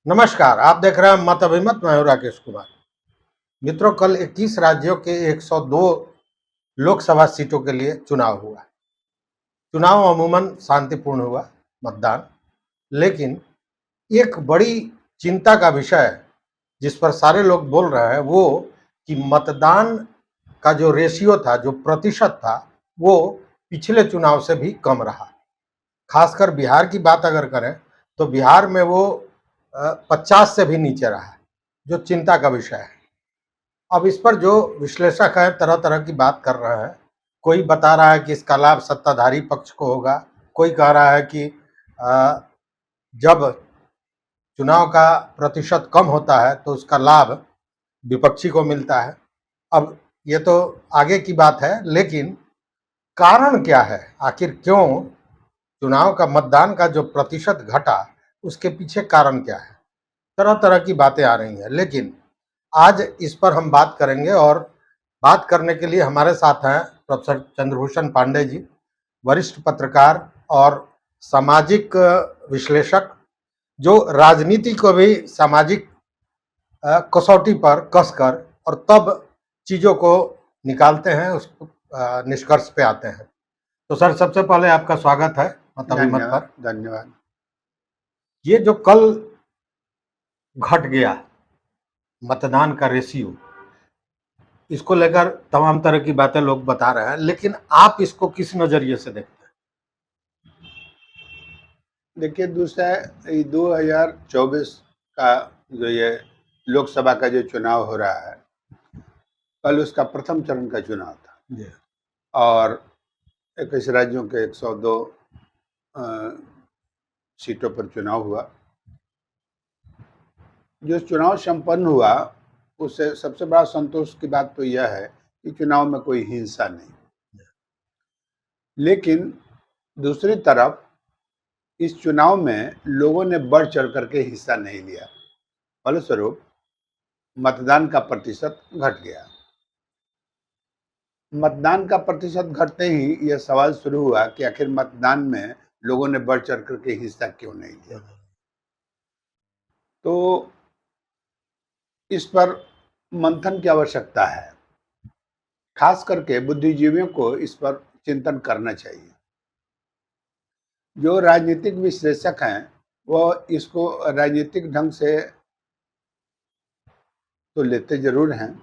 नमस्कार, आप देख रहे हैं मत अभिमत। मैं हूं राकेश कुमार। मित्रों, कल 21 राज्यों के 102 लोकसभा सीटों के लिए चुनाव हुआ। चुनाव अमूमन शांतिपूर्ण हुआ, मतदान। लेकिन एक बड़ी चिंता का विषय जिस पर सारे लोग बोल रहे हैं वो कि मतदान का जो रेशियो था, जो प्रतिशत था, वो पिछले चुनाव से भी कम रहा। खासकर बिहार की बात अगर करें तो बिहार में वो 50 से भी नीचे रहा है, जो चिंता का विषय है। अब इस पर जो विश्लेषक हैं तरह तरह की बात कर रहे हैं। कोई बता रहा है कि इसका लाभ सत्ताधारी पक्ष को होगा, कोई कह रहा है कि जब चुनाव का प्रतिशत कम होता है तो उसका लाभ विपक्षी को मिलता है। अब ये तो आगे की बात है, लेकिन कारण क्या है, आखिर क्यों चुनाव का मतदान का जो प्रतिशत घटा, उसके पीछे कारण क्या है? तरह तरह की बातें आ रही हैं, लेकिन आज इस पर हम बात करेंगे। और बात करने के लिए हमारे साथ हैं प्रोफेसर चंद्रभूषण पांडे जी, वरिष्ठ पत्रकार और सामाजिक विश्लेषक, जो राजनीति को भी सामाजिक कसौटी पर कसकर और तब चीजों को निकालते हैं, उस निष्कर्ष पे आते हैं। तो सर, सबसे पहले आपका स्वागत है मत अभिमत पर। धन्यवाद। ये जो कल घट गया मतदान का रेशियो, इसको लेकर तमाम तरह की बातें लोग बता रहे हैं, लेकिन आप इसको किस नजरिए से देखते हैं? देखिए, दूसरा 2024 का जो ये लोकसभा का जो चुनाव हो रहा है, कल उसका प्रथम चरण का चुनाव था जी। और 21 राज्यों के 102 सीटों पर चुनाव हुआ। जो चुनाव संपन्न हुआ उससे सबसे बड़ा संतोष की बात तो यह है कि चुनाव में कोई हिंसा नहीं। लेकिन दूसरी तरफ इस चुनाव में लोगों ने बढ़ चढ़ करके हिस्सा नहीं लिया, फलस्वरूप मतदान का प्रतिशत घट गया। मतदान का प्रतिशत घटते ही यह सवाल शुरू हुआ कि आखिर मतदान में लोगों ने बढ़ चढ़ करके हिस्सा क्यों नहीं लिया। तो इस पर मंथन की आवश्यकता है। खास करके बुद्धिजीवियों को इस पर चिंतन करना चाहिए। जो राजनीतिक विश्लेषक हैं वह इसको राजनीतिक ढंग से तो लेते जरूर हैं,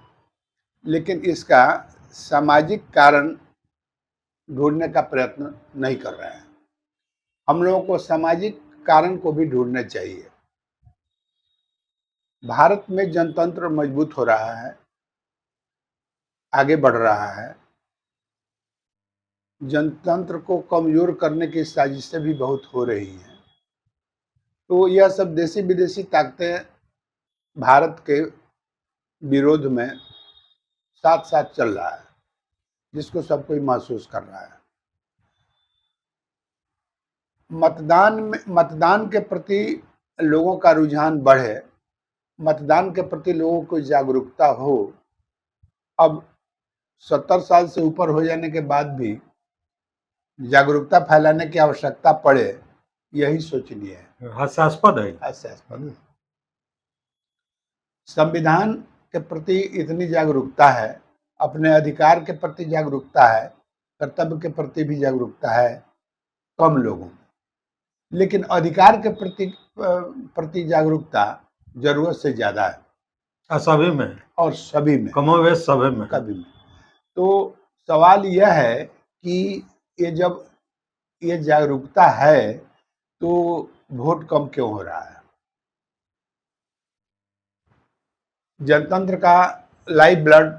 लेकिन इसका सामाजिक कारण ढूंढने का प्रयत्न नहीं कर रहे हैं। हम लोगों को सामाजिक कारण को भी ढूंढना चाहिए। भारत में जनतंत्र मजबूत हो रहा है, आगे बढ़ रहा है। जनतंत्र को कमजोर करने की साजिशें भी बहुत हो रही हैं। तो यह सब देशी विदेशी ताकतें भारत के विरोध में साथ साथ चल रहा है, जिसको सब कोई महसूस कर रहा है। मतदान के प्रति लोगों का रुझान बढ़े, मतदान के प्रति लोगों को जागरूकता हो। अब 70 साल से ऊपर हो जाने के बाद भी जागरूकता फैलाने की आवश्यकता पड़े, यही सोचनीय है। हास्यास्पद है। हास्यास्पद। संविधान के प्रति इतनी जागरूकता है, अपने अधिकार के प्रति जागरूकता है, कर्तव्य के प्रति भी जागरूकता है कम लोगों में, लेकिन अधिकार के प्रति जागरूकता जरूरत से ज्यादा है। सभी में और सभी में, कमोवेश सभी में। कभी में। तो सवाल यह है कि ये जब ये जागरूकता है तो वोट कम क्यों हो रहा है? जनतंत्र का लाइफ ब्लड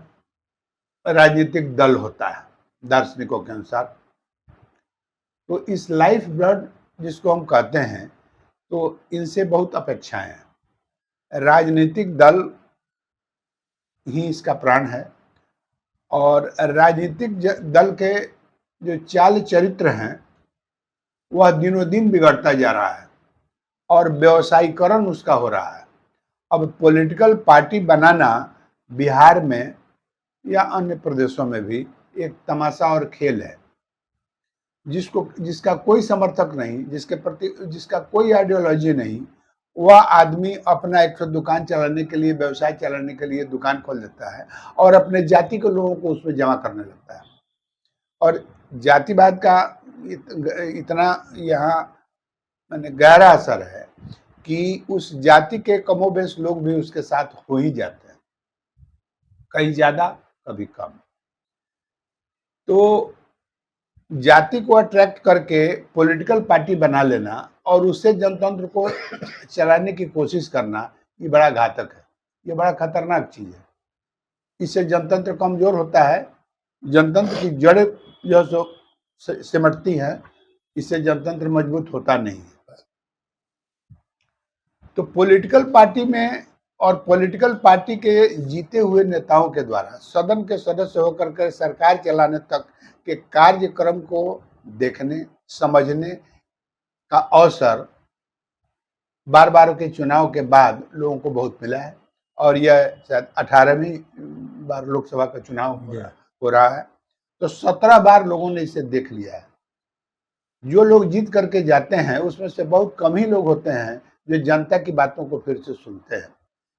राजनीतिक दल होता है दार्शनिकों के अनुसार। तो इस लाइफ ब्लड जिसको हम कहते हैं, तो इनसे बहुत अपेक्षाएं हैं। राजनीतिक दल ही इसका प्राण है और राजनीतिक दल के जो चाल चरित्र हैं वह दिनों दिन बिगड़ता जा रहा है और व्यवसायीकरण उसका हो रहा है। अब पॉलिटिकल पार्टी बनाना बिहार में या अन्य प्रदेशों में भी एक तमाशा और खेल है, जिसका कोई समर्थक नहीं, जिसका कोई आइडियोलॉजी नहीं, वह आदमी अपना एक ठो दुकान चलाने के लिए, व्यवसाय चलाने के लिए दुकान खोल देता है और अपने जाति के लोगों को उसमें जमा करने लगता है। और जातिवाद का इतना यहाँ मैंने गहरा असर है कि उस जाति के कमोबेश लोग भी उसके साथ हो ही जाते हैं, कहीं ज्यादा कभी कम। तो जाति को अट्रैक्ट करके पॉलिटिकल पार्टी बना लेना और उससे जनतंत्र को चलाने की कोशिश करना, ये बड़ा घातक है, ये बड़ा खतरनाक चीज है। इससे जनतंत्र कमजोर होता है, जनतंत्र की जड़ें जो सो सिमटती हैं, इससे जनतंत्र मजबूत होता नहीं है। तो पॉलिटिकल पार्टी में और पॉलिटिकल पार्टी के जीते हुए नेताओं के द्वारा सदन के सदस्य होकर के सरकार चलाने तक के कार्यक्रम को देखने, समझने का अवसर बार बार के चुनाव के बाद लोगों को बहुत मिला है। और यह शायद 18वीं बार लोकसभा का चुनाव हो रहा है, तो 17 बार लोगों ने इसे देख लिया है। जो लोग जीत करके जाते हैं उसमें से बहुत कम ही लोग होते हैं जो जनता की बातों को फिर से सुनते हैं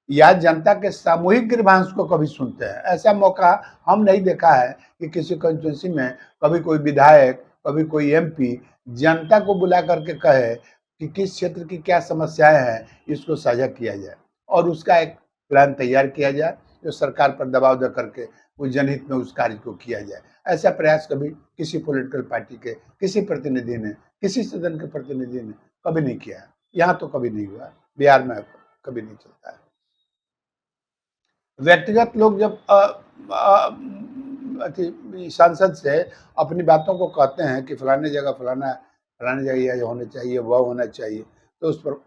या जनता के सामूहिक गृभांश को कभी सुनते हैं। ऐसा मौका हम नहीं देखा है कि किसी कंस्टिट्यूंसी में कभी कोई विधायक, कभी कोई एमपी जनता को बुला करके कहे कि किस क्षेत्र की क्या समस्याएं हैं, इसको साझा किया जाए और उसका एक प्लान तैयार किया जाए जो सरकार पर दबाव दे करके उस जनहित में उस कार्य को किया जाए। ऐसा प्रयास कभी किसी पॉलिटिकल पार्टी के किसी प्रतिनिधि ने, किसी सदन के प्रतिनिधि ने कभी नहीं किया है। यहाँ तो कभी नहीं हुआ, बिहार में कभी नहीं चलता है। व्यक्तिगत लोग जब सांसद से अपनी बातों को कहते हैं कि फलाने जगह यह होना चाहिए, वह होना चाहिए, तो उस पर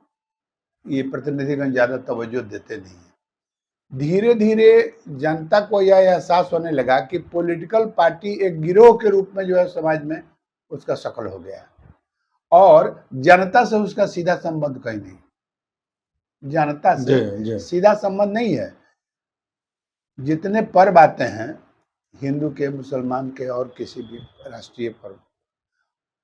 ये प्रतिनिधिगण ज्यादा तवज्जो देते नहीं है। धीरे धीरे जनता को यह एहसास होने लगा कि पॉलिटिकल पार्टी एक गिरोह के रूप में जो है समाज में उसका शकल हो गया है और जनता से उसका सीधा संबंध कहीं नहीं, जनता से सीधा संबंध नहीं है। जितने पर्व आते हैं हिंदू के, मुसलमान के और किसी भी राष्ट्रीय पर्व,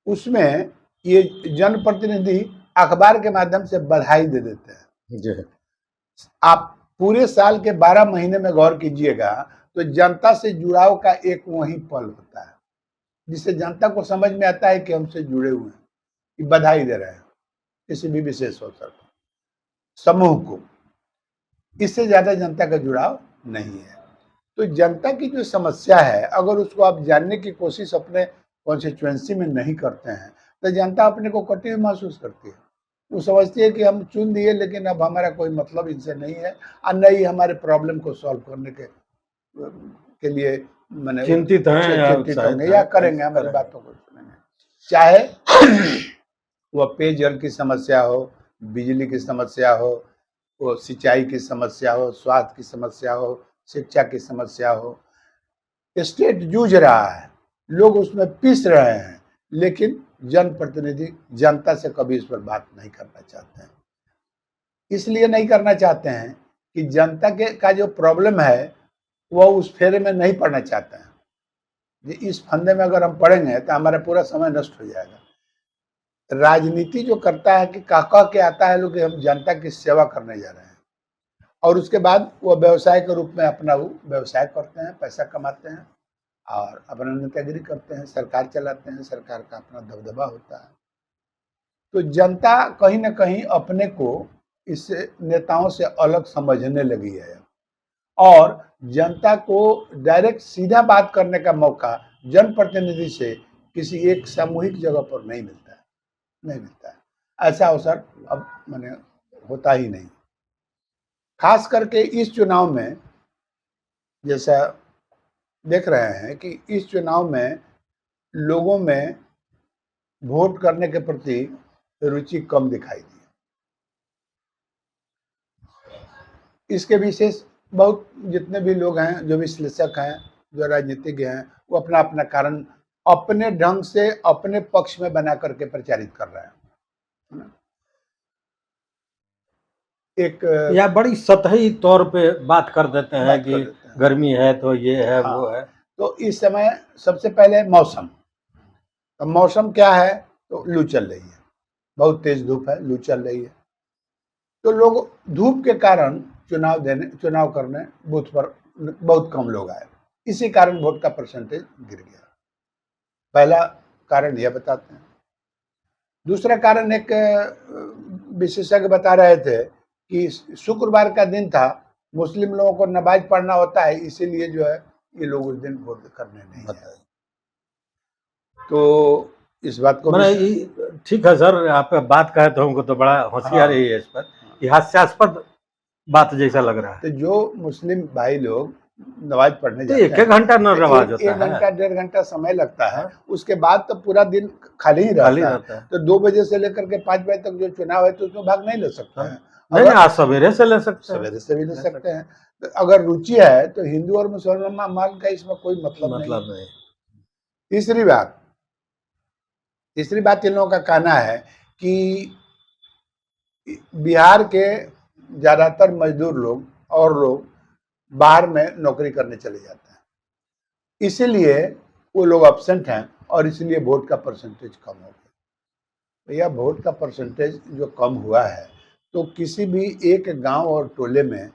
उसमें ये जनप्रतिनिधि अखबार के माध्यम से बधाई दे देते हैं। आप पूरे साल के 12 महीने में गौर कीजिएगा तो जनता से जुड़ाव का एक वही पल होता है जिससे जनता को समझ में आता है कि हमसे जुड़े हुए हैं, कि बधाई दे रहे हैं किसी भी विशेष अवसर पर समूह को। इससे ज्यादा जनता का जुड़ाव नहीं है। तो जनता की जो समस्या है, अगर उसको आप जानने की कोशिश अपने कॉन्स्टिट्यूएंसी में नहीं करते हैं तो जनता अपने को कटी हुई महसूस करती है। वो समझती है कि हम चुन दिए लेकिन अब हमारा कोई मतलब इनसे नहीं है और न ही हमारे प्रॉब्लम को सॉल्व करने के लिए मैंने चिंतित होंगे या करेंगे, हमारी बातों को सुनेंगे। चाहे वह पेयजल की समस्या हो, बिजली की समस्या हो, वो सिंचाई की समस्या हो, स्वास्थ्य की समस्या हो, शिक्षा की समस्या हो। स्टेट जूझ रहा है, लोग उसमें पिस रहे हैं, लेकिन जनप्रतिनिधि जनता से कभी इस पर बात नहीं करना चाहते हैं। इसलिए नहीं करना चाहते हैं कि जनता के का जो प्रॉब्लम है वह उस फेरे में नहीं पड़ना चाहते हैं। इस फंदे में अगर हम पढ़ेंगे तो हमारा पूरा समय नष्ट हो जाएगा। राजनीति जो करता है कि कह के आता है लोग कि हम जनता की सेवा करने जा रहे हैं और उसके बाद वो व्यवसाय के रूप में अपना वो व्यवसाय करते हैं, पैसा कमाते हैं और अपना नेतागिरी करते हैं, सरकार चलाते हैं, सरकार का अपना दबदबा होता है। तो जनता कहीं ना कहीं अपने को इस नेताओं से अलग समझने लगी है और जनता को डायरेक्ट सीधा बात करने का मौका जनप्रतिनिधि से किसी एक सामूहिक जगह पर नहीं मिलता है। ऐसा अवसर अब मैंने होता ही नहीं। खास करके इस चुनाव में जैसा देख रहे हैं कि इस चुनाव में लोगों में वोट करने के प्रति रुचि कम दिखाई दी। इसके विशेष बहुत जितने भी लोग हैं, जो विश्लेषक हैं, जो राजनीतिज्ञ हैं, वो अपना अपना कारण अपने ढंग से अपने पक्ष में बना करके प्रचारित कर रहे हैं। एक या बड़ी सतही तौर पे बात कर देते हैं कि गर्मी है तो ये है, हाँ, वो है। तो इस समय सबसे पहले मौसम, तो मौसम क्या है, तो लू चल रही है, बहुत तेज धूप है, लू चल रही है। तो लोग धूप के कारण चुनाव करने बूथ पर बहुत कम लोग आए, इसी कारण वोट का परसेंटेज गिर गया। पहला कारण यह बताते हैं। दूसरा कारण एक विशेषज्ञ बता रहे थे कि शुक्रवार का दिन था, मुस्लिम लोगों को नमाज पढ़ना होता है, इसीलिए जो है ये लोग उस दिन वोट करने नहीं आए। तो इस बात को मैंने ठीक है सर, आप बात कहे तो हमको तो बड़ा होशियारी है इस पर, ये हास्यास्पद बात जैसा लग रहा है। तो जो मुस्लिम भाई लोग नमाज पढ़ने तो जाते एक घंटा न नमाज होता है, 1 घंटा 1.5 घंटा समय लगता है, उसके बाद तो पूरा दिन खाली ही रहता है। तो 2 बजे से लेकर के 5 बजे तक जो चुनाव है तो उसमें भाग नहीं ले सकते हैं। नहीं, आज सवेरे से ले सकते हैं, सवेरे से भी ले सकते हैं। तो अगर रुचि है तो हिंदू और मुसलमान का इसमें कोई मतलब नहीं। तीसरी बात इन लोगों का कहना है कि बिहार के ज्यादातर मजदूर लोग और लोग बाहर में नौकरी करने चले जाते हैं, इसीलिए वो लोग एब्सेंट हैं और इसलिए वोट का परसेंटेज कम हो गया। भैया वोट का परसेंटेज जो कम हुआ है तो किसी भी एक गांव और टोले में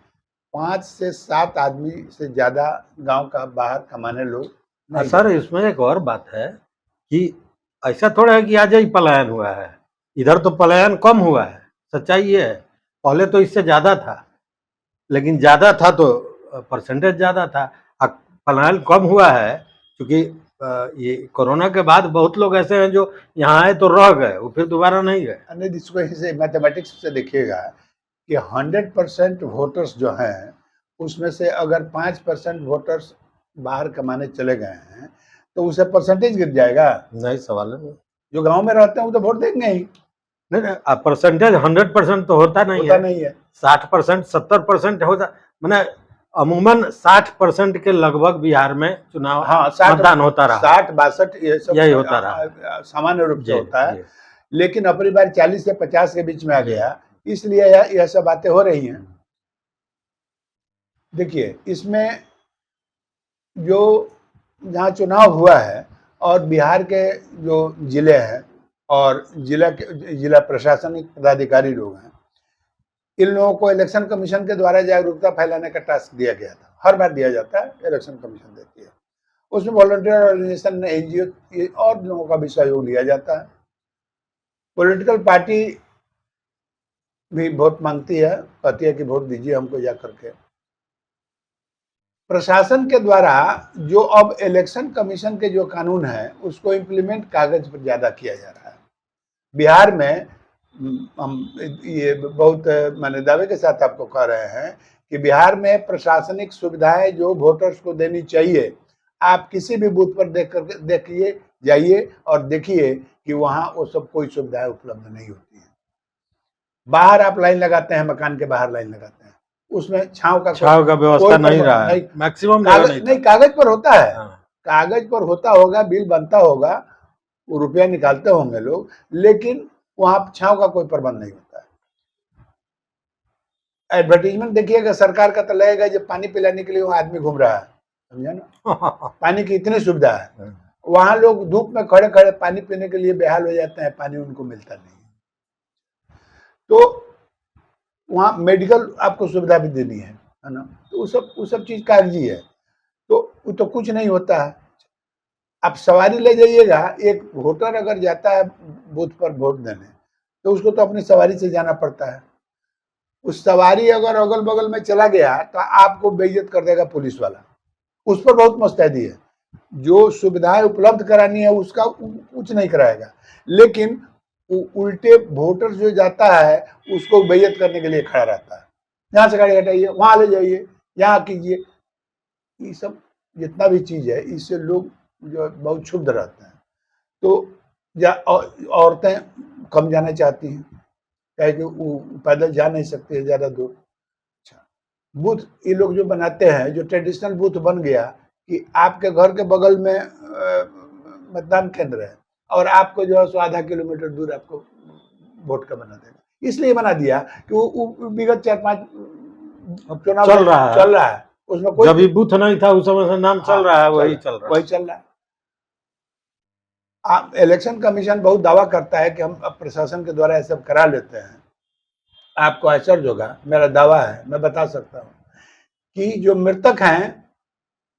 5 से 7 आदमी से ज्यादा गांव का बाहर कमाने लोग नहीं। सर इसमें एक और बात है कि ऐसा थोड़ा है कि आज ही पलायन हुआ है, इधर तो पलायन कम हुआ है, सच्चाई ये है। पहले तो इससे ज्यादा था, लेकिन ज्यादा था तो परसेंटेज ज्यादा था। पलायन कम हुआ है क्योंकि ये कोरोना के बाद बहुत लोग ऐसे हैं जो यहाँ आए तो रह गए, वो फिर दोबारा नहीं गए। नहीं, इसको इसे मैथमेटिक्स से देखिएगा कि 100% वोटर्स जो हैं उसमें से अगर 5% वोटर्स बाहर कमाने चले गए हैं तो उसे परसेंटेज गिर जाएगा। नहीं, सवाल नहीं। जो गांव में रहते हैं वो तो वोट देंगे ही नहीं, परसेंटेज 100% तो होता नहीं है। 60% 70% होता, मैंने अमूमन 60% के लगभग बिहार में चुनाव मतदान होता रहा, 60-62 ये सब यही होता रहा, सामान्य रूप से होता है। लेकिन अपनी बार 40 से 50 के बीच में आ गया, इसलिए यह सब बातें हो रही हैं। देखिए इसमें जो जहाँ चुनाव हुआ है और बिहार के जो जिले हैं और जिला प्रशासनिक पदाधिकारी लोग हैं, इन लोगों को इलेक्शन कमीशन के द्वारा जागरूकता फैलाने का टास्क दिया गया था। हर बार दिया जाता है, इलेक्शन कमीशन देती है। उसमें वॉलंटियर ऑर्गेनाइजेशन, एनजीओ और लोगों का भी सहयोग लिया जाता है। पॉलिटिकल पार्टी भी वोट मांगती है, कहती है कि वोट दीजिए हमको जा करके। प्रशासन के द्वारा जो अब इलेक्शन कमीशन के जो कानून है उसको इम्प्लीमेंट कागज पर ज्यादा किया जा रहा है। बिहार में हम ये बहुत मैंने दावे के साथ आपको कह रहे हैं कि बिहार में प्रशासनिक सुविधाएं जो वोटर्स को देनी चाहिए, आप किसी भी बूथ पर देखिए जाइए और देखिए कि वहां वो सब कोई सुविधाएं उपलब्ध नहीं होती है। बाहर आप लाइन लगाते हैं, मकान के बाहर लाइन लगाते हैं, उसमें छांव का व्यवस्था नहीं रहा है, मैक्सिमम नहीं, कागज पर होता है। कागज पर होता होगा, बिल बनता होगा, रुपया निकालते होंगे लोग, लेकिन वहां छांव का कोई प्रबंध नहीं होता है। एडवर्टीजमेंट देखिएगा सरकार का तो लगेगा जब पानी पिलाने के लिए वहां आदमी घूम रहा है, समझा ना। पानी की इतनी सुविधा है, वहां लोग धूप में खड़े खड़े पानी पीने के लिए बेहाल हो जाते हैं, पानी उनको मिलता नहीं। तो वहां मेडिकल आपको सुविधा भी देनी है ना, तो वो सब चीज कागजी है, तो कुछ नहीं होता है। आप सवारी ले जाइएगा, एक वोटर अगर जाता है बूथ पर वोट देने तो उसको तो अपनी सवारी से जाना पड़ता है। उस सवारी अगर अगल बगल में चला गया तो आपको बेइज्जत कर देगा पुलिस वाला, उस पर बहुत मुस्तैदी है। जो सुविधाएं उपलब्ध करानी है उसका कुछ नहीं कराएगा, लेकिन उल्टे वोटर जो जाता है उसको बेइज्जत करने के लिए खड़ा रहता है। यहाँ से गाड़ी हटाइए, वहां ले जाइए, यहाँ कीजिए। ये सब जितना भी चीज है इससे लोग जो बहुत क्षुब्ध रहते हैं। तो औरतें कम जाना चाहती हैं, क्या कि वो पैदल जा नहीं सकती है ज्यादा दूर। अच्छा, बूथ ये लोग जो बनाते हैं, जो ट्रेडिशनल बूथ बन गया कि आपके घर के बगल में मतदान केंद्र है और आपको जो है सो आधा किलोमीटर दूर आपको वोट का बना देगा। इसलिए बना दिया कि वो विगत 4-5 चुनाव चल रहा है, उसमें कोई जब बूथ नहीं था उस समय से नाम चल रहा है, वही चल रहा है। इलेक्शन कमीशन बहुत दावा करता है कि हम अब प्रशासन के द्वारा ये सब करा लेते हैं, आपको आश्चर्य होगा, मेरा दावा है, मैं बता सकता हूँ कि जो मृतक हैं,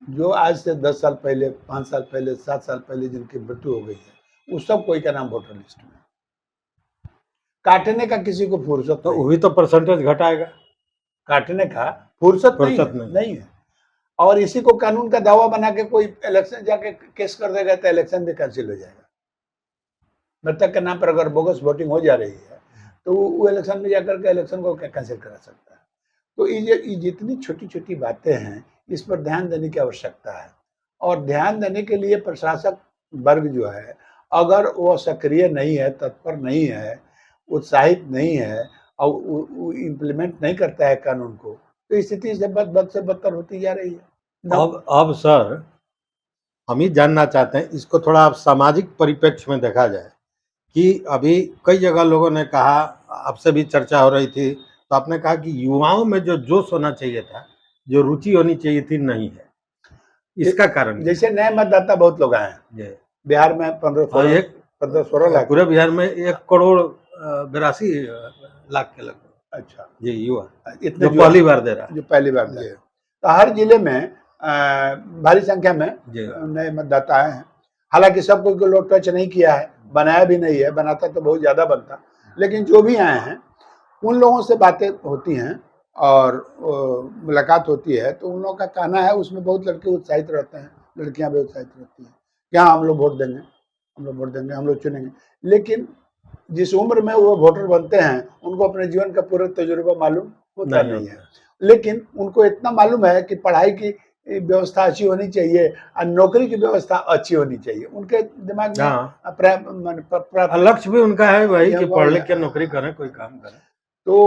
जो आज से 10 साल पहले, 5 साल पहले, 7 साल पहले जिनकी मृत्यु हो गई है, उस सब कोई का नाम वोटर लिस्ट में है। काटने का किसी को फुर्सत तो नहीं, वही तो परसेंटेज घटाएगा। काटने का फुर्सत नहीं फुर्सत है, नहीं। नहीं है। और इसी को कानून का दावा बना के कोई इलेक्शन जाके केस कर देगा तो इलेक्शन भी कैंसिल हो जाएगा। मृतक के नाम पर अगर बोगस वोटिंग हो जा रही है तो वो इलेक्शन में जाकर के इलेक्शन को कैंसिल करा सकता है। तो ये जितनी छोटी छोटी बातें हैं, इस पर ध्यान देने की आवश्यकता है। और ध्यान देने के लिए प्रशासक वर्ग जो है, अगर वो सक्रिय नहीं है, तत्पर नहीं है, उत्साहित नहीं है और वो इम्प्लीमेंट नहीं करता है कानून को, तो स्थिति से बद से बदतर होती जा रही है। अब सर हम ही जानना चाहते हैं, इसको थोड़ा आप सामाजिक परिप्रेक्ष्य में देखा जाए कि अभी कई जगह लोगों ने कहा, आपसे भी चर्चा हो रही थी, तो आपने कहा कि युवाओं में जो जोश होना चाहिए था, जो रुचि होनी चाहिए थी, नहीं है। इसका कारण क्या जैसे नए मतदाता बहुत लोग आए हैं है? बिहार में, 15-16 लाख पूरे बिहार में 1 करोड़ 82 लाख के लगभग अच्छा जी युवा इतने जो पहली बार दे रहा है। जो पहली बार दे, तो हर जिले में भारी संख्या में जी नए मतदाता आए हैं। हालांकि सबको को लोग टच नहीं किया है, बनाया भी नहीं है, बनाता तो बहुत ज्यादा बनता, लेकिन जो भी आए हैं उन लोगों से बातें होती हैं और मुलाकात होती है, तो उन लोगों का कहना है, उसमें बहुत लड़के उत्साहित रहते हैं, लड़कियां भी उत्साहित रहती हैं कि हाँ हम लोग वोट देंगे, हम लोग वोट देंगे, हम लोग चुनेंगे। लेकिन जिस उम्र में वो वोटर बनते हैं, उनको अपने जीवन का पूरा तजुर्बा मालूम होता नहीं है, लेकिन उनको इतना मालूम है कि पढ़ाई की व्यवस्था अच्छी होनी चाहिए और नौकरी की व्यवस्था अच्छी होनी चाहिए। उनके दिमाग में हाँ लक्ष्य भी उनका है वही कि पढ़ लिख के नौकरी करें, कोई काम करें। तो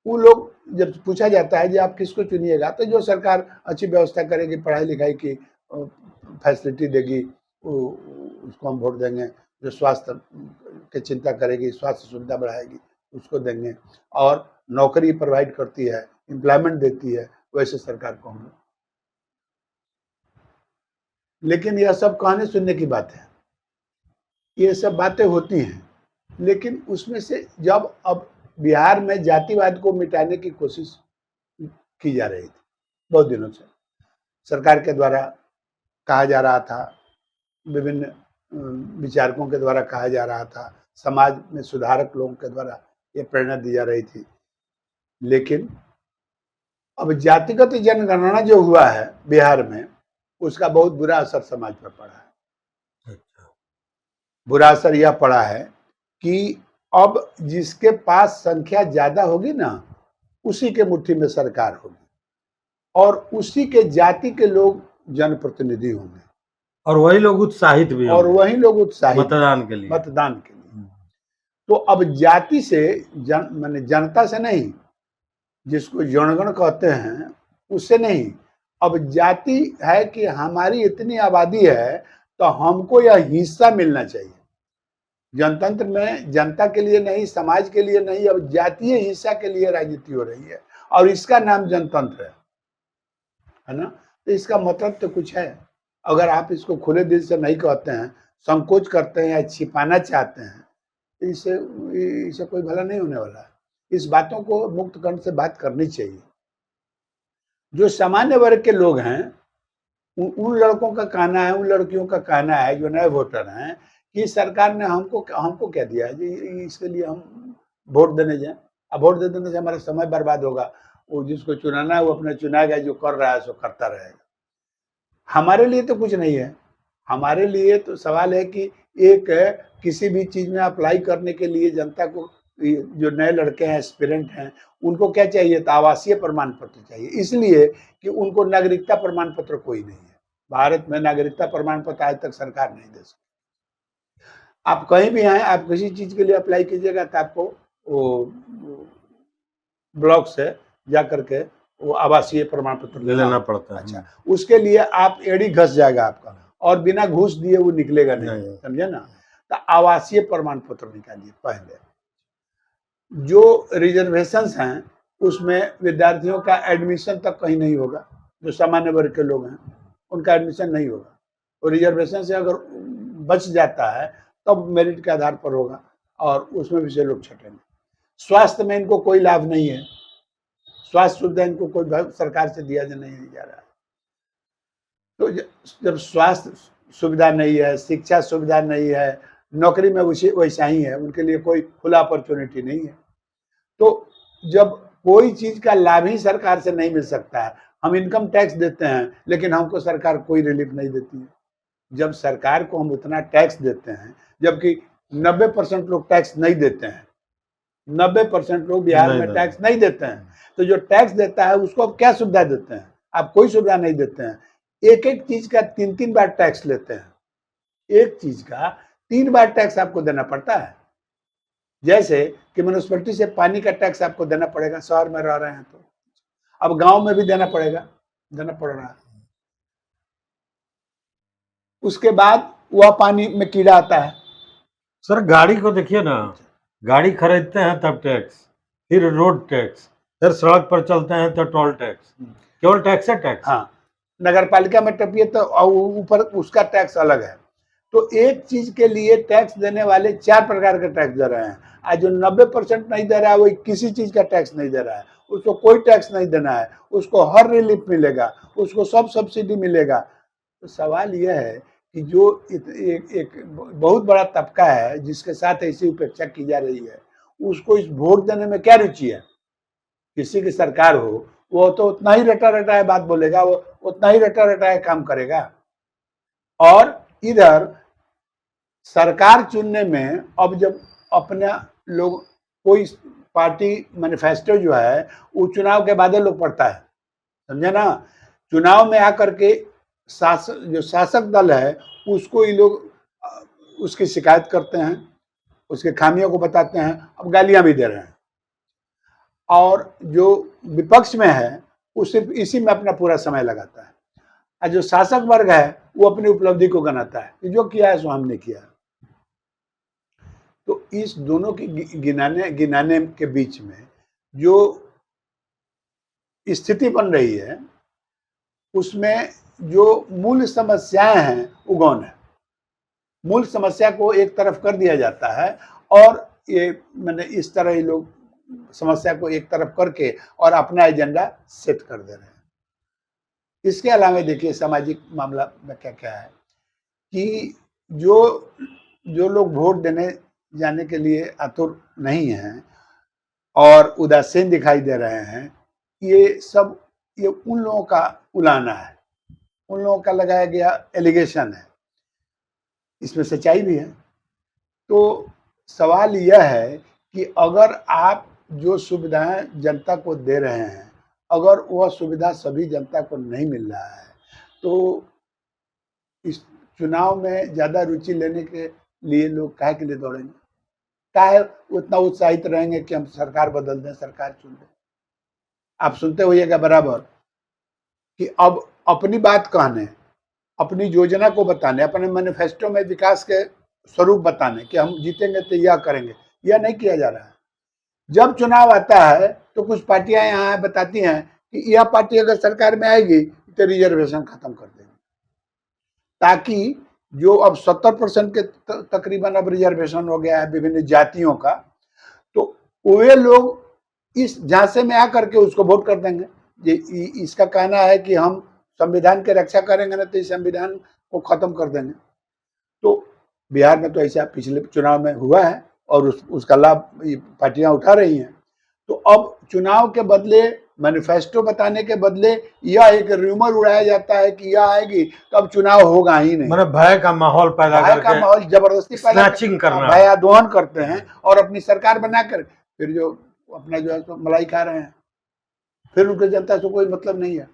वो लोग जब पूछा जाता है कि आप किसको चुनिएगा, तो जो सरकार अच्छी व्यवस्था करेगी, पढ़ाई लिखाई की फैसिलिटी देगी, उसको हम वोट देंगे। जो स्वास्थ्य की चिंता करेगी, स्वास्थ्य सुविधा बढ़ाएगी, उसको देंगे। और नौकरी प्रोवाइड करती है, एम्प्लॉयमेंट देती है, वैसे सरकार को हम। लेकिन यह सब कहने सुनने की बात है, ये सब बातें होती हैं, लेकिन उसमें से जब अब बिहार में जातिवाद को मिटाने की कोशिश की जा रही थी, बहुत दिनों से सरकार के द्वारा कहा जा रहा था, विभिन्न विचारकों के द्वारा कहा जा रहा था, समाज में सुधारक लोगों के द्वारा ये प्रेरणा दी जा रही थी। लेकिन अब जातिगत जनगणना जो हुआ है बिहार में, उसका बहुत बुरा असर समाज पर पड़ा है। बुरा असर यह पड़ा है कि अब जिसके पास संख्या ज्यादा होगी ना, उसी के मुट्ठी में सरकार होगी और उसी के जाति के लोग जनप्रतिनिधि होंगे और वही लोग उत्साहित भी और होंगे वही लोग उत्साहित मतदान के लिए। तो अब जाति से माने जनता से नहीं, जिसको जनगण कहते हैं उससे नहीं, अब जाति है कि हमारी इतनी आबादी है तो हमको यह हिस्सा मिलना चाहिए। जनतंत्र में जनता के लिए नहीं, समाज के लिए नहीं, अब जातीय हिस्सा के लिए राजनीति हो रही है और इसका नाम जनतंत्र है ना। तो इसका मतलब तो कुछ है। अगर आप इसको खुले दिल से नहीं कहते हैं, संकोच करते हैं या छिपाना चाहते हैं, तो इससे कोई भला नहीं होने वाला है। इस बातों को मुक्त कंठ से बात करनी चाहिए। जो सामान्य वर्ग के लोग हैं, उन लड़कों का कहना है, उन लड़कियों का कहना है जो नए वोटर हैं कि सरकार ने हमको क्या दिया है जी, इसके लिए हम वोट देने जाएं। अब वोट दे देने से हमारा समय बर्बाद होगा। वो जिसको चुनाना है वो अपने चुनाएगा, जो कर रहा है सो करता रहेगा। हमारे लिए तो कुछ नहीं है। हमारे लिए तो सवाल है कि एक किसी भी चीज में अप्लाई करने के लिए जनता को, जो नए लड़के हैं, एस्पिरेंट हैं, उनको क्या चाहिए? तो आवासीय प्रमाण पत्र चाहिए, इसलिए कि उनको नागरिकता प्रमाण पत्र कोई नहीं है। भारत में नागरिकता प्रमाण पत्र आज तक सरकार नहीं दे सकती। आप कहीं भी आए, आप किसी चीज के लिए अप्लाई कीजिएगा तो आपको वो ब्लॉक से जा करके वो आवासीय प्रमाण पत्र ले लेना पड़ता है। अच्छा, उसके लिए आप एड़ी घस जाएगा आपका और बिना घूस दिए वो निकलेगा नहीं, समझे ना। तो आवासीय प्रमाण पत्र निकालिए पहले। जो रिजर्वेशंस हैं उसमें विद्यार्थियों का एडमिशन तक कहीं नहीं होगा। जो सामान्य वर्ग के लोग हैं उनका एडमिशन नहीं होगा। और रिजर्वेशन से अगर बच जाता है तब मेरिट के आधार पर होगा और उसमें भी से लोग छटेंगे। स्वास्थ्य में इनको कोई लाभ नहीं है, स्वास्थ्य सुविधा इनको कोई सरकार से दिया नहीं जा रहा है। तो जब स्वास्थ्य सुविधा नहीं है, शिक्षा सुविधा नहीं है, नौकरी में वैसा ही है, उनके लिए कोई खुला अपॉर्चुनिटी नहीं है। तो जब कोई चीज का लाभ ही सरकार से नहीं मिल सकता है, हम इनकम टैक्स देते हैं लेकिन हमको सरकार कोई रिलीफ नहीं देती है। जब सरकार को हम उतना टैक्स देते हैं, जबकि 90% लोग टैक्स नहीं देते हैं, 90% लोग बिहार में टैक्स नहीं देते हैं, तो जो टैक्स देता है उसको आप क्या सुविधा देते हैं? आप कोई सुविधा नहीं देते हैं। एक एक चीज का 3-3 बार टैक्स लेते हैं, एक चीज का 3 बार टैक्स आपको देना पड़ता है। जैसे कि म्युनिसिपैलिटी से पानी का टैक्स आपको देना पड़ेगा, शहर में रह रहे हैं तो, अब गांव में भी देना पड़ेगा, देना पड़ रहा है। उसके बाद वह पानी में कीड़ा आता है। सर गाड़ी को देखिए ना, गाड़ी खरीदते हैं तब टैक्स, फिर रोड टैक्स, फिर सड़क पर चलते हैं तो टोल टैक्स, केवल टैक्स है टैक्स। हाँ, नगर पालिका में टपिए तो ऊपर उसका टैक्स अलग है। तो एक चीज के लिए टैक्स देने वाले 4 प्रकार के टैक्स दे रहे हैं। आज जो 90% नहीं दे रहा है वो किसी चीज का टैक्स नहीं दे रहा है, उसको कोई टैक्स नहीं देना है, उसको हर रिलीफ मिलेगा, उसको सब सब्सिडी मिलेगा। तो सवाल यह है कि जो एक बहुत बड़ा तबका है जिसके साथ ऐसी उपेक्षा की जा रही है, उसको इस वोट देने में क्या रुचि है? किसी की सरकार हो वो तो उतना ही रटा रटाए बात बोलेगा, वो उतना ही रटा रटाए काम करेगा। और इधर सरकार चुनने में अब जब अपना लोग कोई पार्टी मैनिफेस्टो जो है वो चुनाव के बाद लोग पढ़ता है, समझे ना? चुनाव में आकर के जो शासक दल है उसको ये लोग उसकी शिकायत करते हैं, उसके खामियों को बताते हैं, अब गालियां भी दे रहे हैं। और जो विपक्ष में है वो सिर्फ इसी में अपना पूरा समय लगाता है, और जो शासक वर्ग है वो अपनी उपलब्धि को गनाता है कि जो किया है सो हमने किया। तो इस दोनों की गिनाने के बीच में जो स्थिति बन रही है उसमें जो मूल समस्याएं हैं वो गौण है। मूल समस्या को एक तरफ कर दिया जाता है और ये मैंने इस तरह ही लोग समस्या को एक तरफ करके और अपना एजेंडा सेट कर दे रहे हैं। इसके अलावा देखिए सामाजिक मामला में क्या क्या है कि जो लोग वोट देने जाने के लिए आतुर नहीं हैं और उदासीन दिखाई दे रहे हैं, ये उन लोगों का उलाहना है, उन लोगों का लगाया गया एलिगेशन है, इसमें सच्चाई भी है। तो सवाल यह है कि अगर आप जो सुविधाएं जनता को दे रहे हैं, अगर वह सुविधा सभी जनता को नहीं मिल रहा है, तो इस चुनाव में ज्यादा रुचि लेने के लिए लोग काहे के लिए दौड़ेंगे? काहे उतना उत्साहित रहेंगे कि हम सरकार बदल दें, सरकार चुन दें? आप सुनते होइएगा बराबर कि अब अपनी बात कहने, अपनी योजना को बताने, अपने मैनिफेस्टो में विकास के स्वरूप बताने कि हम जीतेंगे तो यह करेंगे, यह नहीं किया जा रहा है। जब चुनाव आता है तो कुछ पार्टियां यहाँ बताती हैं कि यह पार्टी अगर सरकार में आएगी तो रिजर्वेशन खत्म कर देंगे, ताकि जो अब 70% के तकरीबन अब रिजर्वेशन हो गया है विभिन्न जातियों का, तो वे लोग इस झांसे में आकर के उसको वोट कर देंगे। इसका कहना है कि हम संविधान की रक्षा करेंगे ना तो इस संविधान को खत्म कर देंगे। तो बिहार में तो ऐसा पिछले चुनाव में हुआ है और उसका लाभ पार्टियां उठा रही हैं। तो अब चुनाव के बदले, मैनिफेस्टो बताने के बदले यह एक रूमर उड़ाया जाता है कि यह आएगी तो अब चुनाव होगा ही नहीं। मतलब भय का माहौल पैदा करके, भय का माहौल जबरदस्ती स्नैचिंग करना, भय आंदोलन करते हैं और अपनी सरकार बनाकर फिर जो अपना जो है तो मलाई खा रहे हैं, फिर उनकी जनता से कोई मतलब नहीं है।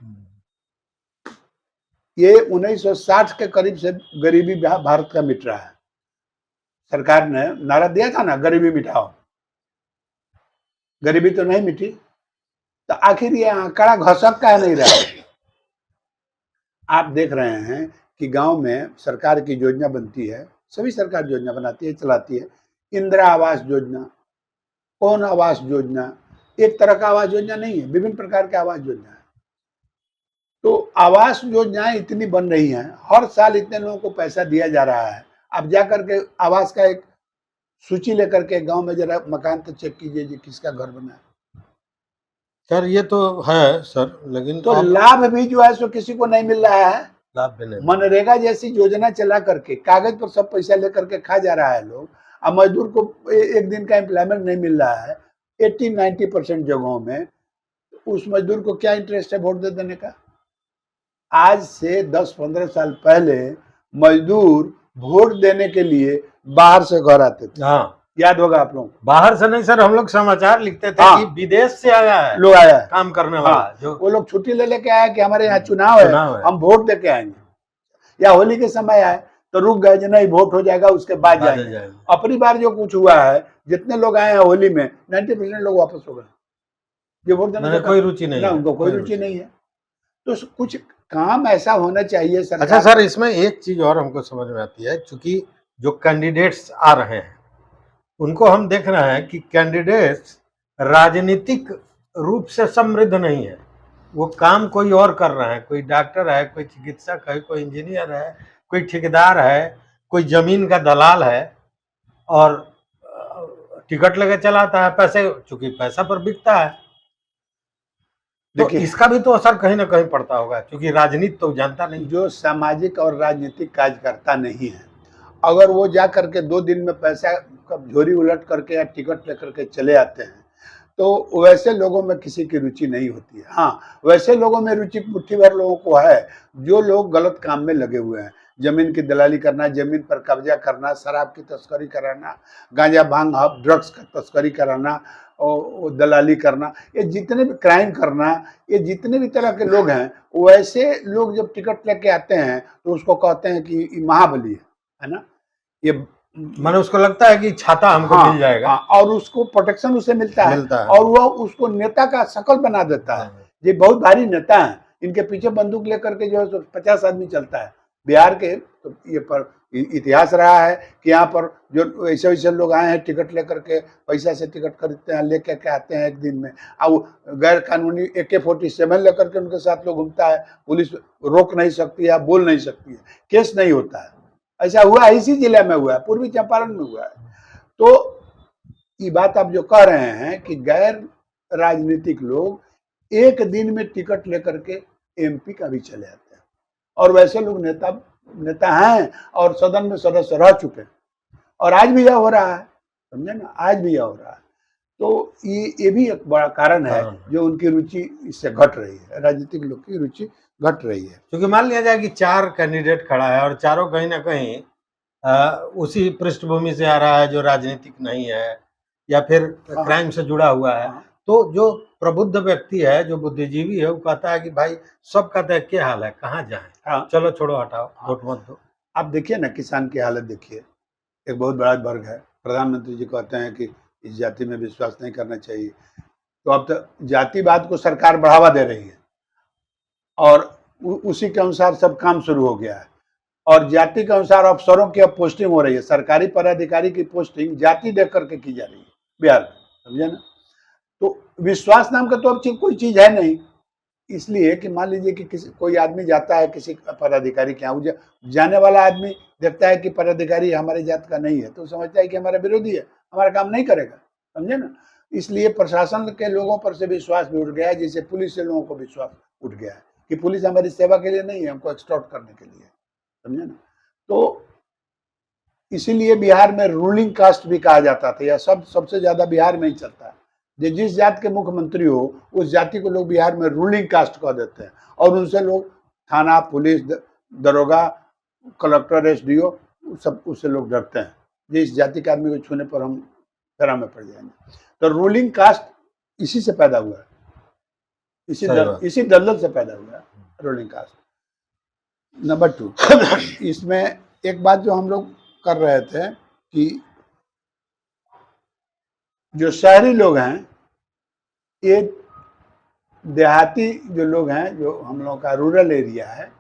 ये 1960 के करीब से गरीबी भारत का मिट रहा है। सरकार ने नारा दिया था ना, गरीबी मिटाओ, गरीबी तो नहीं मिटी, तो आखिर ये आंकड़ा घसक का नहीं रहा। आप देख रहे हैं कि गांव में सरकार की योजना बनती है, सभी सरकार योजना बनाती है, चलाती है। इंदिरा आवास योजना, कौन आवास योजना, एक तरह का आवास योजना नहीं है, विभिन्न प्रकार के आवास योजना है। तो आवास योजनाएं इतनी बन रही हैं, हर साल इतने लोगों को पैसा दिया जा रहा है। अब जाकर के आवास का एक सूची लेकर के गांव में जरा मकान तो चेक कीजिए जी किसका घर बना है। सर ये तो है सर, लेकिन तो अब लाभ भी जो है सो किसी को नहीं मिल रहा है। लाभ भी नहीं। मनरेगा जैसी योजना चला करके कागज पर सब पैसा लेकर के खा जा रहा है लोग, अब मजदूर को एक दिन का एम्प्लॉयमेंट नहीं मिल रहा है 80-90% जगहों में। उस मजदूर को क्या इंटरेस्ट है वोट दे देने का? आज से 10-15 साल पहले मजदूर वोट देने के लिए बाहर से घर आते थे, हाँ, याद होगा आप लोग। बाहर से नहीं सर, हम लोग समाचार लिखते थे हाँ। कि विदेश से आया है लोग आया है, काम करने वाला, हाँ, जो वो लोग छुट्टी ले लेके आए कि हमारे यहाँ चुनाव है, हम वोट दे के आएंगे। या होली के समय आए तो रुक गए जो नहीं वोट हो जाएगा उसके बाद जाएंगे। अपनी बार जो कुछ हुआ है, जितने लोग आए हैं होली में 90% लोग वापस हो गए, जो वोट देने कोई रुचि नहीं ना, है, उनको कोई रुचि नहीं है। तो कुछ काम ऐसा होना चाहिए सरकार। अच्छा सर, इसमें एक चीज और हमको समझ में आती है, क्योंकि जो कैंडिडेट्स आ रहे हैं उनको हम देख रहे हैं कि कैंडिडेट्स राजनीतिक रूप से समृद्ध नहीं है, वो काम कोई और कर रहे हैं। कोई डॉक्टर है, कोई चिकित्सक है, कोई इंजीनियर है, कोई ठेकेदार है, कोई जमीन का दलाल है, और टिकट लेके चलाता है पैसे, चूंकि पैसा पर बिकता है। तो इसका भी तो असर कहीं ना कहीं पड़ता होगा, क्योंकि राजनीति तो जानता नहीं। जो सामाजिक और राजनीतिक कार्यकर्ता नहीं है, अगर वो जा करके 2 दिन में पैसा झोरी उलट करके या टिकट लेकर के चले आते हैं, तो वैसे लोगों में किसी की रुचि नहीं होती है। हाँ, वैसे लोगों में रुचि मुट्ठी भर लोगों को है जो लोग गलत काम में लगे हुए हैं, जमीन की दलाली करना, जमीन पर कब्जा करना, शराब की तस्करी कराना, गांजा भांग ड्रग्स का तस्करी कराना और दलाली करना, ये जितने भी क्राइम करना, ये जितने भी तरह के लोग हैं, वैसे लोग जब टिकट लेके आते हैं तो उसको कहते हैं कि महाबली है ना, ये माने उसको लगता है कि छाता हमको मिल जाएगा। हाँ, और उसको प्रोटेक्शन उससे मिलता है और वह उसको नेता का शकल बना देता है। ये बहुत भारी नेता है, इनके पीछे बंदूक लेकर के जो है 50 आदमी चलता है। बिहार के तो ये पर इतिहास रहा है कि यहाँ पर जो ऐसे वैसे लोग आए हैं टिकट लेकर के, पैसा से टिकट खरीदते हैं, लेकर के आते हैं एक दिन में, अब गैर कानूनी AK-47 लेकर के उनके साथ लोग घूमता है, पुलिस रोक नहीं सकती है, बोल नहीं सकती है, केस नहीं होता है। ऐसा हुआ इसी जिले में हुआ है, पूर्वी चंपारण में हुआ है। तो ये बात आप जो कह रहे हैं कि गैर राजनीतिक लोग एक दिन में टिकट लेकर के MP का भी चले आते हैं, और वैसे लोग नेता हैं और सदन में सदस्य रह चुके हैं, और आज भी यह हो रहा है, समझे ना, आज भी यह हो रहा है। तो ये भी एक बड़ा कारण है जो उनकी रुचि इससे घट रही है, राजनीतिक लोग की रुचि घट रही है। क्योंकि मान लिया जाए कि 4 कैंडिडेट खड़ा है और चारों कहीं ना कहीं उसी पृष्ठभूमि से आ रहा है जो राजनीतिक नहीं है या फिर क्राइम से जुड़ा हुआ है, तो जो प्रबुद्ध व्यक्ति है, जो बुद्धिजीवी है, वो कहता है कि भाई सब कहते हैं क्या हाल है, कहाँ जाए, चलो छोड़ो हटाओ, वोट मत दो। आप देखिए ना, किसान की हालत देखिए, एक बहुत बड़ा वर्ग है, प्रधानमंत्री जी कहते हैं कि इस जाति में विश्वास नहीं करना चाहिए, तो अब तो जातिवाद को सरकार बढ़ावा दे रही है और उसी के अनुसार सब काम शुरू हो गया है, और जाति के अनुसार अफसरों की अब पोस्टिंग हो रही है, सरकारी पदाधिकारी की पोस्टिंग जाति देख करके की जा रही है बिहार में, समझे ना। तो विश्वास नाम का तो अब कोई चीज है नहीं, इसलिए कि मान लीजिए कि कोई आदमी जाता है किसी पदाधिकारी के यहाँ, जाने वाला आदमी देखता है कि पदाधिकारी हमारे जात का नहीं है, तो समझता है कि हमारा विरोधी है, हमारा काम नहीं करेगा, समझे ना। इसलिए प्रशासन के लोगों पर से विश्वास भी उठ गया है, जैसे पुलिस से लोगों को विश्वास उठ गया है कि पुलिस हमारी सेवा के लिए नहीं है, हमको एक्सटॉर्ट करने के लिए, समझे ना। तो इसीलिए बिहार में रूलिंग कास्ट भी कहा जाता था, यह सबसे ज्यादा बिहार में ही चलता है। जिस जात के मुख्यमंत्री हो उस जाति को लोग बिहार में रूलिंग कास्ट कह देते हैं, और उनसे लोग थाना, पुलिस, दरोगा, कलेक्टर, SDO सब उससे लोग डरते हैं, जिस जाति के आदमी को छूने पर हम फेरा में पड़ जाएंगे। तो रूलिंग कास्ट इसी से पैदा हुआ है, इसी दलदल से पैदा हुआ है रूलिंग कास्ट। नंबर 2, इसमें एक बात जो हम लोग कर रहे थे कि जो शहरी लोग हैं, ये देहाती जो लोग हैं, जो हम लोगों का रूरल एरिया है,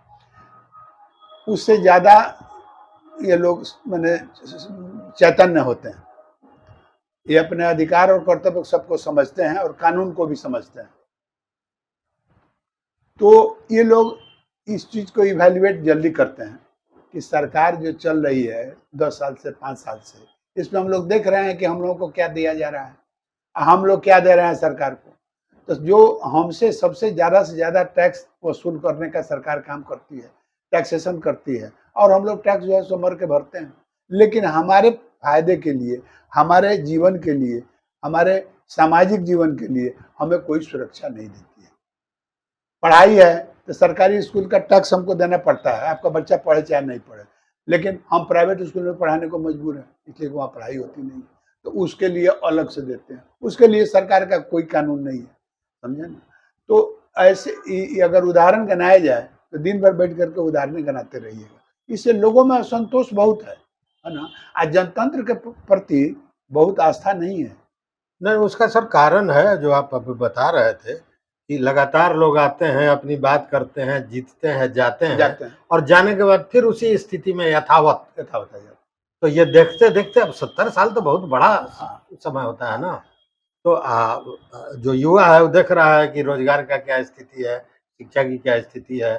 उससे ज़्यादा ये लोग माने चैतन्य होते हैं, ये अपने अधिकार और कर्तव्य सबको समझते हैं और कानून को भी समझते हैं। तो ये लोग इस चीज़ को इवैल्यूएट जल्दी करते हैं कि सरकार जो चल रही है 10 साल से 5 साल से, इसमें हम लोग देख रहे हैं कि हम लोगों को क्या दिया जा रहा है, हम लोग क्या दे रहे हैं सरकार को। तो जो हमसे सबसे ज़्यादा से ज़्यादा टैक्स वसूल करने का सरकार काम करती है, टैक्सेशन करती है, और हम लोग टैक्स जो है सो मर के भरते हैं। लेकिन हमारे फायदे के लिए, हमारे जीवन के लिए, हमारे सामाजिक जीवन के लिए हमें कोई सुरक्षा नहीं देती है। पढ़ाई है तो सरकारी स्कूल का टैक्स हमको देना पड़ता है, आपका बच्चा पढ़े चाहे नहीं पढ़े, लेकिन हम प्राइवेट स्कूल में पढ़ाने को मजबूर हैं, इसलिए वहाँ पढ़ाई होती नहीं, तो उसके लिए अलग से देते हैं, उसके लिए सरकार का कोई कानून नहीं है, समझे ना। तो ऐसे अगर उदाहरण गिनाया जाए तो दिन भर बैठ करके उदाहरण गिनाते रहिएगा, इससे लोगों में असंतोष बहुत है ना। आज जनतंत्र के प्रति बहुत आस्था नहीं है। नहीं, उसका सर कारण है जो आप अभी बता रहे थे कि लगातार लोग आते हैं, अपनी बात करते हैं, जीतते हैं, जाते हैं और जाने के बाद फिर उसी स्थिति में यथावत है जाता। तो ये देखते देखते अब 70 साल तो बहुत बड़ा समय होता है ना। तो जो युवा है वो देख रहा है कि रोजगार का क्या स्थिति है, शिक्षा की क्या स्थिति है।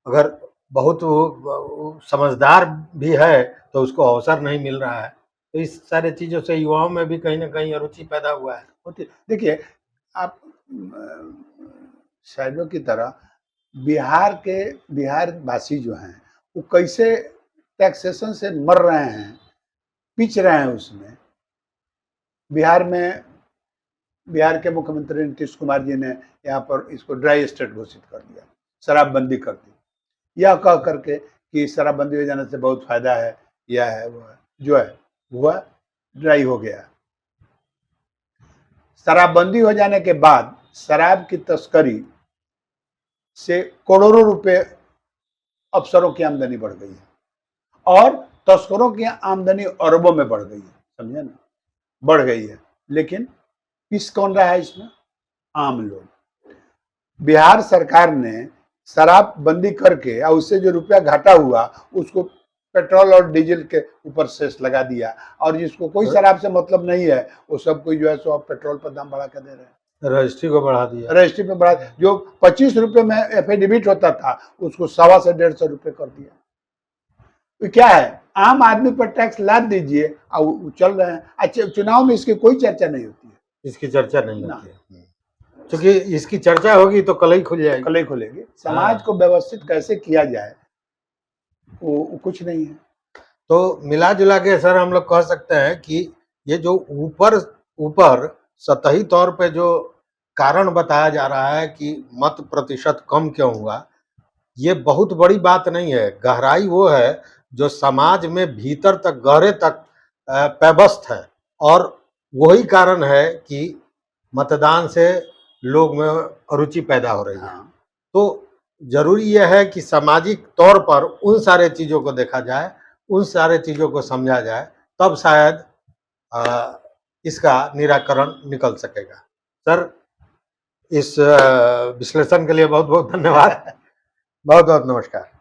अगर बहुत वो समझदार भी है तो उसको अवसर नहीं मिल रहा है, तो इस सारे चीज़ों से युवाओं में भी कहीं न कहीं अरुचि पैदा हुआ है। देखिए, आप शायदों की तरह बिहार वासी जो हैं वो कैसे टैक्सेशन से मर रहे हैं, पिच रहे हैं उसमें। बिहार के मुख्यमंत्री नीतीश कुमार जी ने यहाँ पर इसको ड्राई स्टेट घोषित कर दिया, शराबबंदी कर दी, यह कह करके कि शराबबंदी हो जाने से बहुत फायदा है, यह है वो है, जो है वह ड्राई हो गया। शराबबंदी हो जाने के बाद शराब की तस्करी से करोड़ों रुपए अफसरों की आमदनी बढ़ गई है और तस्करों की आमदनी अरबों में बढ़ गई है, समझे ना, बढ़ गई है। लेकिन पिस कौन रहा है इसमें? आम लोग। बिहार सरकार ने शराबबंदी करके और उससे जो रुपया घाटा हुआ उसको पेट्रोल और डीजल के ऊपर सेस लगा दिया, और जिसको कोई शराब से मतलब नहीं है वो सब कोई जो है सो पेट्रोल पर दाम बढ़ा कर दे रहे हैं, रजिस्ट्री को बढ़ा दिया, रजिस्ट्री पे बढ़ा। जो 25 रुपए में एफिडेविट होता था उसको 125 से 150 रुपए कर दिया। तो क्या है, आम आदमी पर टैक्स लाद दीजिए और चल रहे हैं। अच्छा, चुनाव में इसकी कोई चर्चा नहीं होती है, इसकी चर्चा नहीं होती है, क्योंकि इसकी चर्चा होगी तो कल ही खुल जाएगी, कल ही खुलेगी। समाज को व्यवस्थित कैसे किया जाए वो कुछ नहीं है। तो मिला जुला के सर हम लोग कह सकते हैं कि ये जो ऊपर सतही तौर पे जो कारण बताया जा रहा है कि मत प्रतिशत कम क्यों हुआ, ये बहुत बड़ी बात नहीं है। गहराई वो है जो समाज में भीतर तक, गहरे तक पेबस्त है, और वही कारण है कि मतदान से लोग में अरुचि पैदा हो रही है। तो जरूरी यह है कि सामाजिक तौर पर उन सारे चीज़ों को देखा जाए, उन सारे चीज़ों को समझा जाए, तब शायद इसका निराकरण निकल सकेगा। सर, इस विश्लेषण के लिए बहुत बहुत धन्यवाद। बहुत बहुत नमस्कार।